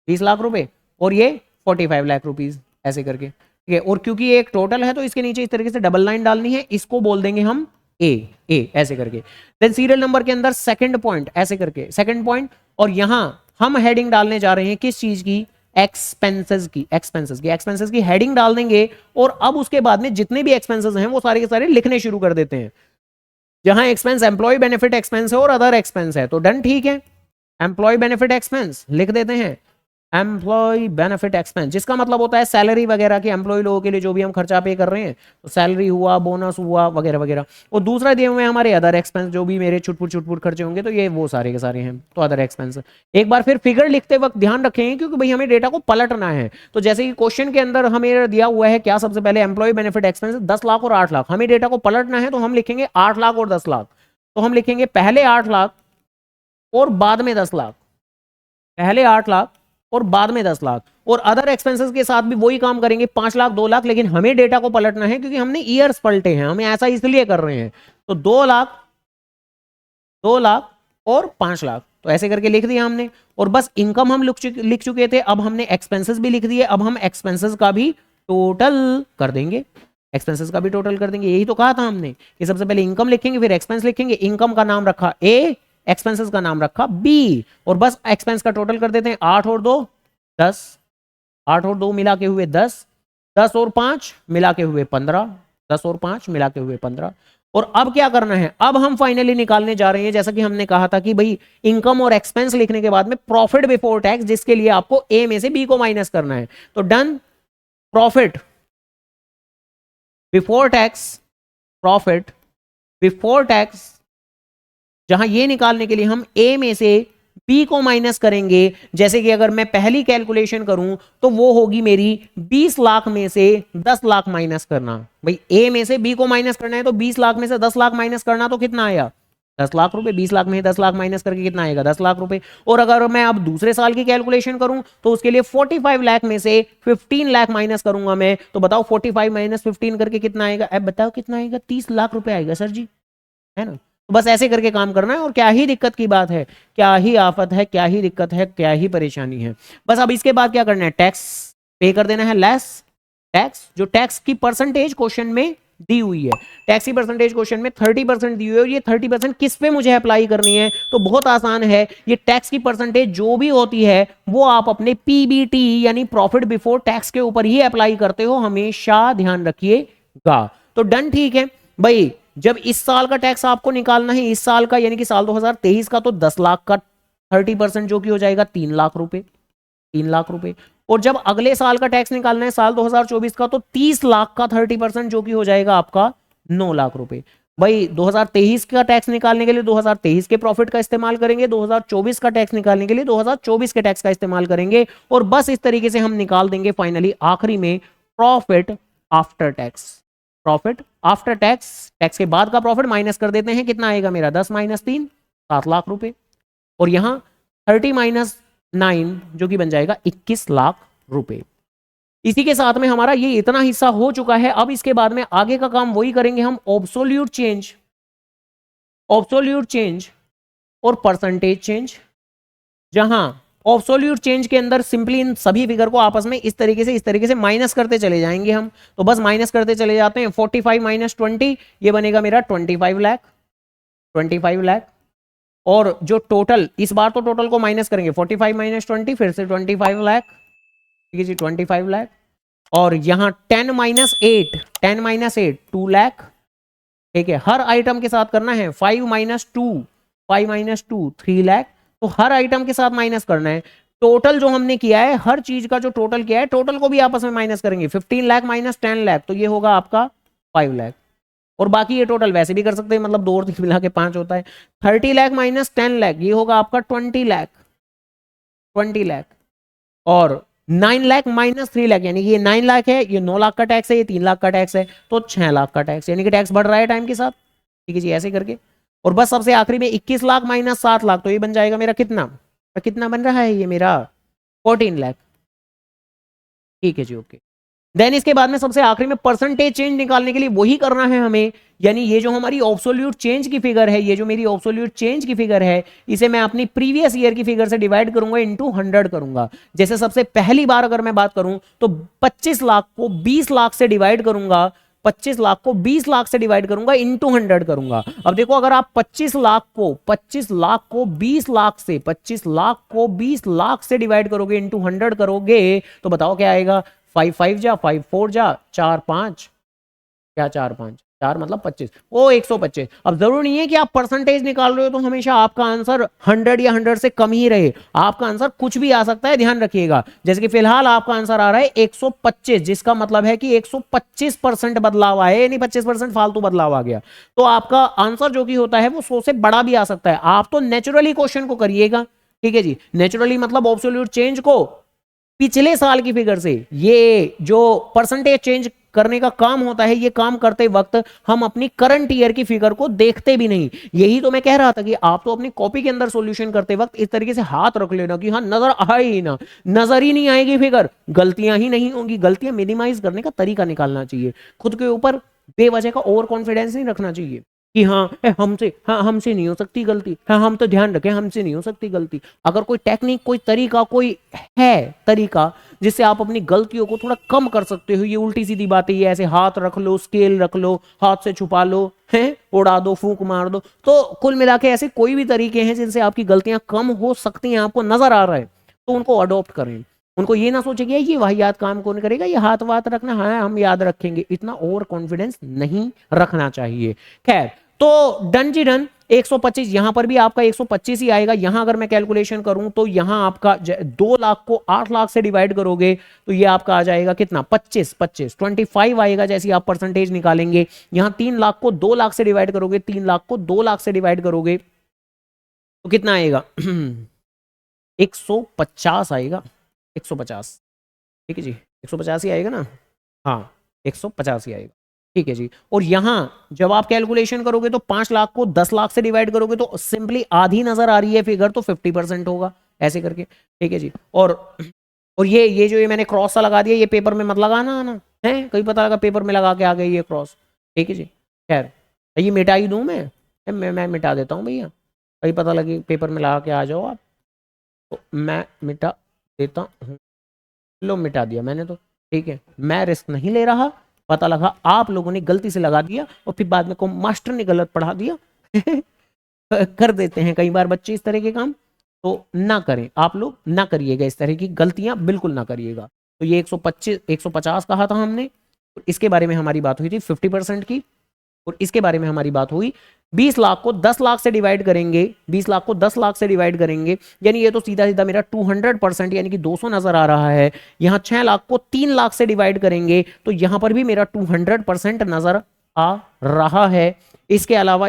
20 लाख रुपए, और ये 45 लाख रुपीज, ऐसे करके, ठीक है। और क्योंकि ये एक टोटल है तो इसके नीचे इस तरीके से डबल लाइन डालनी है, इसको बोल देंगे हम ए ऐसे करके। देन सीरियल नंबर के अंदर सेकंड पॉइंट, ऐसे करके सेकंड पॉइंट, और यहां हम हेडिंग डालने जा रहे हैं किस चीज की, एक्सपेंसेस की हेडिंग डाल देंगे। और अब उसके बाद में जितने भी एक्सपेंसेस हैं वो सारे के सारे लिखने शुरू कर देते हैं। जहां एक्सपेंस एम्प्लॉय बेनिफिट एक्सपेंस है और अदर एक्सपेंस है तो डन, ठीक है, एम्प्लॉय बेनिफिट एक्सपेंस लिख देते हैं, एम्प्लॉय बेनिफिट एक्सपेंस, जिसका मतलब होता है सैलरी वगैरह की, एम्प्लॉय लोगों के लिए जो भी हम खर्चा पे कर रहे हैं, तो सैलरी हुआ, बोनस हुआ, वगैरह वगैरह। और दूसरा दिए हुए हमारे अदर एक्सपेंस, जो भी मेरे छुटपुट खर्चे होंगे, तो ये वो सारे के सारे हैं, तो अदर एक्सपेंस। एक बार फिर फिगर लिखते वक्त ध्यान रखेंगे, क्योंकि भाई हमें डेटा को पलटना है। तो जैसे कि क्वेश्चन के अंदर हमें दिया हुआ है क्या, सबसे पहले एम्प्लॉय बेनिफिट एक्सपेंस 10 लाख और 8 लाख, हमें डेटा को पलटना है, तो हम लिखेंगे 8 लाख और 10 लाख। तो हम लिखेंगे पहले 8 लाख और बाद में 10 लाख, पहले 8 लाख और बाद में 10 लाख। और अदर एक्सपेंसेस के साथ भी वही काम करेंगे, 5 लाख 2 लाख, लेकिन हमें डेटा को पलटना है क्योंकि हमने ईयर्स पलटे हैं, हमें ऐसा इसलिए कर रहे हैं। तो 2 लाख, 2 लाख और 5 लाख, तो ऐसे करके लिख दिया हमने। और बस इनकम हम लिख चुके थे, अब हमने एक्सपेंसेस भी लिख दिए, अब हम एक्सपेंसेस का भी टोटल कर देंगे, एक्सपेंसेस का भी टोटल कर देंगे। यही तो कहा था हमने कि सबसे पहले इनकम लिखेंगे फिर एक्सपेंस लिखेंगे। इनकम का नाम रखा ए, एक्सपेंसेस का नाम रखा बी, और बस एक्सपेंस का टोटल कर देते हैं। 8 और 2 10, 8 और 2 मिला के हुए 10, 10 और 5 मिला के हुए 15, 10 और 5 मिला के हुए 15। और अब क्या करना है, अब हम फाइनली निकालने जा रहे हैं, जैसा कि हमने कहा था कि भाई इनकम और एक्सपेंस लिखने के बाद में प्रॉफिट बिफोर टैक्स, जिसके लिए आपको ए में से बी को माइनस करना है। तो done, profit before tax, profit before tax, जहां ये निकालने के लिए हम ए में से बी को माइनस करेंगे। जैसे कि अगर मैं पहली कैलकुलेशन करूं तो वो होगी मेरी 20 लाख में से 10 लाख माइनस करना। भाई ए में से बी को माइनस करना है तो 20 लाख में से 10 लाख माइनस करना, तो कितना आया 10 लाख रुपए। 20 लाख में 10 लाख माइनस करके कितना आएगा 10 लाख रुपए। और अगर मैं अब दूसरे साल की कैलकुलेशन करूं तो उसके लिए 45 लाख में से 15 लाख माइनस करूंगा मैं। तो बताओ 45 माइनस 15 करके कितना आएगा, अब बताओ कितना आएगा, 30 लाख रुपए आएगा सर जी, है ना। तो बस ऐसे करके काम करना है। और क्या ही दिक्कत की बात है, क्या ही आफत है, क्या ही दिक्कत है, क्या ही परेशानी है। बस अब इसके बाद क्या करना है, टैक्स पे कर देना है, लेस टैक्स। जो टैक्स की परसेंटेज क्वेश्चन में दी हुई है, टैक्स की परसेंटेज क्वेश्चन में 30% दी हुई है, और ये 30% किस पे मुझे अप्लाई करनी है, तो बहुत आसान है। ये टैक्स की परसेंटेज जो भी होती है वो आप अपने पीबीटी यानी प्रॉफिट बिफोर टैक्स के ऊपर ही अप्लाई करते हो, हमेशा ध्यान रखिएगा। तो डन, ठीक है भाई। जब इस साल का टैक्स आपको निकालना है, इस साल का यानी कि साल 2023 का, तो 10 लाख का 30% जो कि हो जाएगा 3 लाख रुपए, 3 लाख रुपए। और जब अगले साल का टैक्स निकालना है साल 2024 का, तो 30 लाख का 30% जो कि हो जाएगा आपका 9 लाख रुपए। भाई 2023 का टैक्स निकालने के लिए 2023 के प्रॉफिट का इस्तेमाल करेंगे, 2024 का टैक्स निकालने के लिए 2024 के टैक्स का इस्तेमाल करेंगे। और बस इस तरीके से हम निकाल देंगे फाइनली आखिरी में profit after tax. Profit after tax, tax के बाद का प्रॉफिट माइनस कर देते हैं, कितना आएगा मेरा 10 माइनस 3 7 लाख रुपए। और यहां 30 माइनस 9 जो कि बन जाएगा 21 लाख रुपए। इसी के साथ में हमारा ये इतना हिस्सा हो चुका है। अब इसके बाद में आगे का काम वही करेंगे हम, ऑब्सोल्यूट चेंज, ऑब्सोल्यूट चेंज और परसेंटेज चेंज। जहां ऑब्सोल्यूट चेंज के अंदर सिंपली इन सभी फिगर को आपस में इस तरीके से माइनस करते चले जाएंगे हम। तो बस माइनस करते चले जाते हैं। 45 माइनस 20 ये बनेगा मेरा 25 लाख, 25 लाख। और जो टोटल, इस बार तो टोटल को माइनस करेंगे, 45 माइनस 20 फिर से 25 लाख, ठीक है जी 25 लाख। और यहां 10 माइनस 8, 10 माइनस 8 2 लाख, ठीक है। हर आइटम के साथ करना है। 5 माइनस 2, 5 माइनस 2 3 लाख। तो हर आइटम के साथ माइनस करना है। टोटल जो हमने किया है, हर चीज का जो टोटल किया है, टोटल को भी आपस में माइनस करेंगे। 15 लाख माइनस 10 लाख, तो ये होगा आपका 5 लाख। और बाकी ये टोटल वैसे भी कर सकते हैं, मतलब 2 और 3 मिला के 5 होता है। 30 लाख माइनस 10 लाख, ये होगा आपका 20 लाख, 20 लाख। और 9 लाख माइनस 3 लाख, यानी कि ये 9 लाख है, ये 9 लाख का टैक्स है, ये 3 लाख का टैक्स है, तो 6 लाख का टैक्स, यानी कि टैक्स बढ़ रहा है टाइम के साथ, ठीक है जी ऐसे करके। और बस सबसे आखिरी में 21 लाख माइनस 7 लाख, तो ये बन जाएगा मेरा कितना, कितना बन रहा है ये मेरा 14 लाख, ठीक है जी ओके। देन इसके बाद में सबसे आखिरी में परसेंटेज चेंज निकालने के लिए वही करना है हमें, यानी ये जो हमारी ऑब्सोल्यूट चेंज की फिगर है, ये जो मेरी ऑब्सोल्यूट चेंज की फिगर है, इसे मैं अपनी प्रीवियस ईयर की फिगर से डिवाइड करूंगा, इनटू 100 करूंगा। जैसे सबसे पहली बार अगर मैं बात करूं तो 25 लाख को 20 लाख से डिवाइड करूंगा, 25 लाख को 20 लाख से डिवाइड करूंगा, इनटू 100 करूंगा। अब देखो अगर आप 25 लाख को 20 लाख से डिवाइड करोगे, इनटू 100 करोगे, तो बताओ क्या आएगा? 5 5 जा 5 4 जा 4 5, क्या 4 5 4 मतलब 25, वो 125। अब जरूरी नहीं है कि आप परसेंटेज निकाल रहे हो तो हमेशा आपका आंसर 100 या 100 से कम ही रहे, आपका आंसर कुछ भी आ सकता है, ध्यान रखिएगा। जैसे कि फिलहाल आपका आंसर आ रहा है 125, जिसका मतलब है कि 125% बदलाव आए, यानी 25% फालतू बदलाव आ गया। तो आपका आंसर जो कि होता है वो 100 से बड़ा भी आ सकता है। आप तो नेचुरली क्वेश्चन को करिएगा, ठीक है जी। नेचुरली मतलब ऑब्सोल्यूट चेंज को पिछले साल की फिगर से, ये जो परसेंटेज चेंज करने का काम होता है, ये काम करते वक्त हम अपनी करंट ईयर की फिगर को देखते भी नहीं। यही तो मैं कह रहा था कि आप तो अपनी कॉपी के अंदर सॉल्यूशन करते वक्त इस तरीके से हाथ रख लेना कि हाँ नजर आए ही ना, नजर ही नहीं आएगी फिगर, गलतियां ही नहीं होंगी। गलतियां मिनिमाइज करने का तरीका निकालना चाहिए, खुद के ऊपर बेवजह का ओवर कॉन्फिडेंस नहीं रखना चाहिए कि हमसे नहीं हो सकती गलती, हाँ हम तो ध्यान रखें हमसे नहीं हो सकती गलती। अगर कोई टेक्निक, कोई तरीका, कोई है तरीका जिससे आप अपनी गलतियों को थोड़ा कम कर सकते हो, ये उल्टी सीधी बातें, ये ऐसे हाथ रख लो, स्केल रख लो, हाथ से छुपा लो, हैं उड़ा दो, फूंक मार दो, तो कुल मिला के ऐसे कोई भी तरीके हैं जिनसे आपकी गलतियां कम हो सकती हैं, आपको नजर आ रहा है, तो उनको अडॉप्ट करें। उनको ये ना सोचे कि ये वाहियात काम कौन करेगा, ये हाथ वाथ रखना, हाँ हम याद रखेंगे, इतना ओवर कॉन्फिडेंस नहीं रखना चाहिए। खैर, तो डन जी डन। 125 यहां पर भी आपका 125 ही आएगा। यहां अगर मैं कैलकुलेशन करूं तो यहां आपका 2 लाख को 8 लाख से डिवाइड करोगे तो ये आपका आ जाएगा कितना? 25 25 आएगा जैसे आप परसेंटेज निकालेंगे। यहां 3 लाख को 2 लाख से डिवाइड करोगे, 3 लाख को 2 लाख से डिवाइड करोगे तो कितना आएगा? 150 आएगा, 150, ठीक है जी, 150 ही आएगा ना, हाँ 150 ही आएगा, ठीक है जी। और यहां जब आप कैलकुलेशन करोगे तो 5 लाख को 10 लाख से डिवाइड करोगे तो सिंपली आधी नजर आ रही है फिगर, तो 50% होगा ऐसे करके, ठीक है जी। और ये जो ये मैंने क्रॉस सा लगा दिया, ये पेपर में मत लगाना आना है, कहीं पता लगा पेपर में लगा के आ गई ये क्रॉस, ठीक है जी। खैर ये मिटा ही दूं मैं मिटा देता हूँ भैया, कहीं पता लगे पेपर में लगा के आ जाओ आप, तो मैं मिटा देता हूँ। लो मिटा दिया मैंने तो, ठीक है, मैं रिस्क नहीं ले रहा, पता लगा आप लोगों ने गलती से लगा दिया और फिर बाद में को मास्टर ने गलत पढ़ा दिया। कर देते हैं कई बार बच्चे इस तरह के काम, तो ना करें, आप लोग ना करिएगा इस तरह की गलतियां, बिल्कुल ना करिएगा। तो ये 150 कहा था हमने, इसके बारे में हमारी बात हुई थी 50% की, और इसके बारे में हमारी बात हुई 20 लाख को 10 लाख से डिवाइड करेंगे, 20 लाख को 10 लाख से डिवाइड करेंगे, यानी ये तो सीधा सीधा मेरा 200% यानी कि 200 नजर आ रहा है। यहां 6 लाख को 3 लाख से डिवाइड करेंगे तो यहां पर भी मेरा 200% नजर आ रहा है। इसके अलावा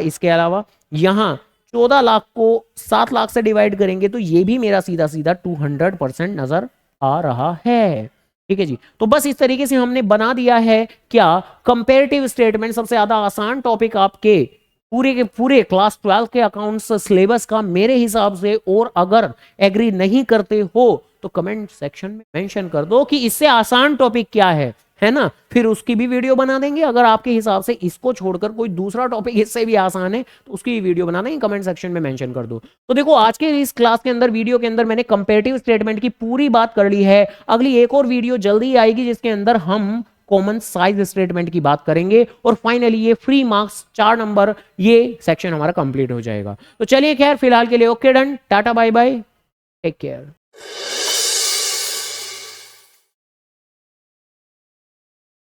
यहां 14 लाख को 7 लाख से डिवाइड करेंगे तो ये भी मेरा सीधा सीधा 200% नजर आ रहा है, ठीक है जी। तो बस इस तरीके से हमने बना दिया है क्या, कंपैरेटिव स्टेटमेंट, सबसे ज्यादा आसान टॉपिक आपके पूरे के पूरे क्लास 12 के अकाउंट्स सिलेबस का मेरे हिसाब से। और अगर एग्री नहीं करते हो तो कमेंट सेक्शन में मेंशन कर दो कि इससे आसान टॉपिक क्या है ना, फिर उसकी भी वीडियो बना देंगे। अगर आपके हिसाब से इसको छोड़कर कोई दूसरा टॉपिक इससे भी आसान है तो उसकी भी वीडियो बना देंगे, कमेंट सेक्शन में मेंशन कर दो। तो देखो आज के इस क्लास के अंदर, वीडियो के अंदर मैंने कंपैरेटिव स्टेटमेंट की पूरी बात कर ली है। अगली एक और वीडियो जल्दी आएगी जिसके अंदर हम कॉमन साइज स्टेटमेंट की बात करेंगे और फाइनली ये फ्री मार्क्स 4 नंबर, ये सेक्शन हमारा कंप्लीट हो जाएगा। तो चलिए खैर फिलहाल के लिए okay done, tata bye bye, take care.